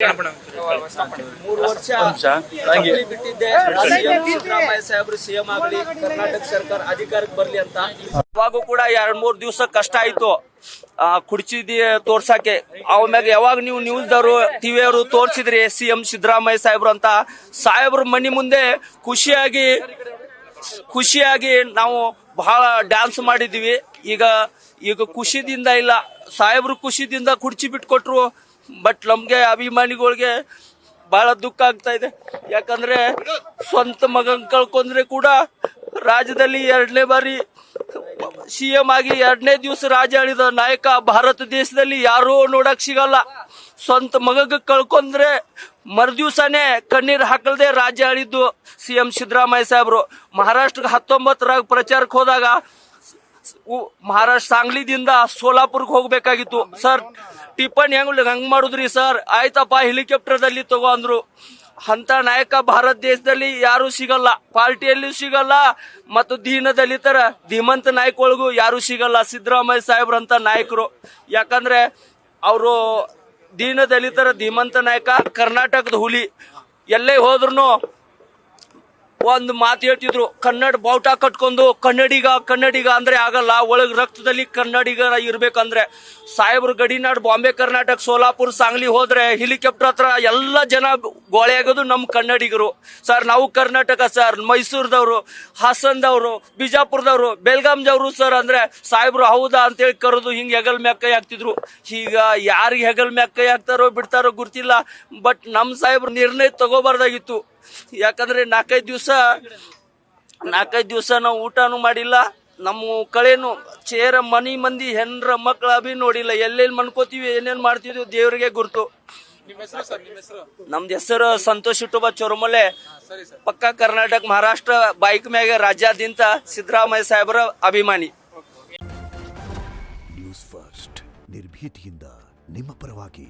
ಮೂರು ವರ್ಷ ಬಿಟ್ಟಿದ್ದೆ ಸಿದ್ದರಾಮಯ್ಯ ಸಾಹೇಬ್ರು ಸಿಎಂ ಆಗಲಿ, ಕರ್ನಾಟಕ ಸರ್ಕಾರ ಅಧಿಕಾರಕ್ಕೆ ಬರ್ಲಿ ಅಂತ. ಅವಾಗೂ ಕೂಡ 2-3 ದಿವಸ ಕಷ್ಟ ಆಯ್ತು ಕುಡ್ಚಿದಿ ತೋರ್ಸಾಕೆ. ಅವಾಗ ಯಾವಾಗ ನೀವು ನ್ಯೂಸ್ದವರು ಟಿವಿಯವರು ತೋರ್ಸಿದ್ರಿ ಸಿಎಂ ಸಿದ್ದರಾಮಯ್ಯ ಸಾಹೇಬ್ರು ಅಂತ, ಸಾಹೇಬ್ರ ಮನಿ ಮುಂದೆ ಖುಷಿಯಾಗಿ ನಾವು ಬಹಳ ಡ್ಯಾನ್ಸ್ ಮಾಡಿದ್ವಿ. ಈಗ ಖುಷಿದಿಂದ ಇಲ್ಲ, ಸಾಹೇಬ್ರು ಖುಷಿದಿಂದ ಕುರ್ಚಿ ಬಿಟ್ಕೊಟ್ರು. ಬಟ್ ನಮ್ಗೆ ಅಭಿಮಾನಿಗಳಿಗೆ ಬಹಳ ದುಃಖ ಆಗ್ತಾ ಇದೆ. ಯಾಕಂದ್ರೆ ಸ್ವಂತ ಮಗನ್ ಕಳ್ಕೊಂಡ್ರೆ ಕೂಡ ರಾಜ್ಯದಲ್ಲಿ 2ನೇ ಬಾರಿ ಸಿಎಂ ಆಗಿ 2ನೇ ದಿವಸ ರಾಜ್ಯ ಆಳಿದ ನಾಯಕ ಭಾರತ ದೇಶದಲ್ಲಿ ಯಾರೂ ನೋಡಕ್ ಸಿಗಲ್ಲ. ಸ್ವಂತ ಮಗಗ್ ಕಳ್ಕೊಂಡ್ರೆ ಮರುದಿವ್ಸನೇ ಕಣ್ಣೀರ್ ಹಾಕಲ್ದೆ ರಾಜ್ಯ ಆಳಿದ್ದು ಸಿಎಂ ಸಿದ್ದರಾಮಯ್ಯ ಸಾಹೇಬ್ರು. ಮಹಾರಾಷ್ಟ್ರಕ್ಕೆ 19 ಪ್ರಚಾರಕ್ಕೆ ಹೋದಾಗ ಮಹಾರಾಷ್ಟ್ರ ಸಾಂಗ್ಲಿದಿಂದ ಸೋಲಾಪುರ್ಗೆ ಹೋಗ್ಬೇಕಾಗಿತ್ತು. ಸರ್ ಟಿಪ್ಪಣಿ ಹಂಗ್ ಮಾಡುದ್ರಿ ಸರ್, ಆಯ್ತಪ್ಪ ಹೆಲಿಕಾಪ್ಟರ್ ದಲ್ಲಿ ತಗೋ ಅಂದ್ರು. ಅಂತ ನಾಯಕ ಭಾರತ ದೇಶದಲ್ಲಿ ಯಾರು ಸಿಗಲ್ಲ, ಪಾರ್ಟಿಯಲ್ಲೂ ಸಿಗಲ್ಲ, ಮತ್ತು ದೀನ ದಲಿತರ ಧೀಮಂತ ನಾಯಕಗಳಿಗೂ ಯಾರು ಸಿಗಲ್ಲ ಸಿದ್ದರಾಮಯ್ಯ ಸಾಹೇಬ್ರಂತ ನಾಯಕರು. ಯಾಕಂದ್ರೆ ಅವರು ದೀನ ದಲಿತರ ಧೀಮಂತ ನಾಯಕ, ಕರ್ನಾಟಕದ ಹುಲಿ. ಎಲ್ಲೇ ಹೋದ್ರು ಒಂದು ಮಾತು ಹೇಳ್ತಿದ್ರು, ಕನ್ನಡ ಬಾವುಟ ಕಟ್ಕೊಂಡು ಕನ್ನಡಿಗ ಅಂದ್ರೆ ಆಗಲ್ಲ, ಒಳಗ್ ರಕ್ತದಲ್ಲಿ ಕನ್ನಡಿಗ ಇರ್ಬೇಕಂದ್ರೆ. ಸಾಹೇಬ್ರು ಗಡಿನಾಡ್ ಬಾಂಬೆ ಕರ್ನಾಟಕ ಸೋಲಾಪುರ್ ಸಾಂಗ್ಲಿ ಹೋದ್ರೆ ಹೆಲಿಕಾಪ್ಟರ್ ಹತ್ರ ಎಲ್ಲ ಜನ ಗೋಳೆ ಆಗೋದು ನಮ್ ಕನ್ನಡಿಗರು. ಸರ್ ನಾವು ಕರ್ನಾಟಕ ಸರ್, ಮೈಸೂರದವರು, ಹಾಸನದವರು, ಬಿಜಾಪುರದವರು, ಬೆಲ್ಗಾಂದವರು ಸರ್ ಅಂದ್ರೆ ಸಾಹೇಬ್ರು ಹೌದಾ ಅಂತೇಳಿ ಕರೆದು ಹಿಂಗ್ ಹೆಗಲ್ ಮ್ಯಾಕ್ ಕೈ ಹಾಕ್ತಿದ್ರು. ಈಗ ಯಾರಿಗೆ ಹೆಗಲ್ ಮ್ಯಾಕ್ ಕೈ ಹಾಕ್ತಾರೋ ಬಿಡ್ತಾರೋ ಗೊತ್ತಿಲ್ಲ. ಬಟ್ ನಮ್ ಸಾಹೇಬ್ರು ನಿರ್ಣಯ ತಗೋಬಾರ್ದಾಗಿತ್ತು. ಯಾಕಂದ್ರೆ 4-5 ದಿವಸ ನಾವು ಊಟನೂ ಮಾಡಿಲ್ಲ, ನಮ್ಮ ಕಳೆನು ಚೇರ ಮನಿ ಮಂದಿ ಹೆಣ್ರ ಮಕ್ಕಳ ಅಭಿ ನೋಡಿಲ್ಲ. ಎಲ್ಲೆಲ್ಲಿ ಮನ್ಕೋತೀವಿ, ಏನೇನ್ ಮಾಡ್ತಿದ್ವಿ ದೇವ್ರಿಗೆ ಗುರ್ತು. ನಮ್ದು ಹೆಸರು ಸಂತೋಷ್ ಇಟ್ಟುಬ ಚೊರಮಲೆ, ಪಕ್ಕ ಕರ್ನಾಟಕ ಮಹಾರಾಷ್ಟ್ರ ಬೈಕ್ ಮ್ಯಾಗ ರಾಜ್ಯಾದ್ಯಂತ ಸಿದ್ದರಾಮಯ್ಯ ಸಾಹೇಬರ ಅಭಿಮಾನಿ. ನ್ಯೂಸ್ ಫಸ್ಟ್ ನಿರ್ಭೀತಿಯಿಂದ ನಿಮ್ಮ ಪರವಾಗಿ.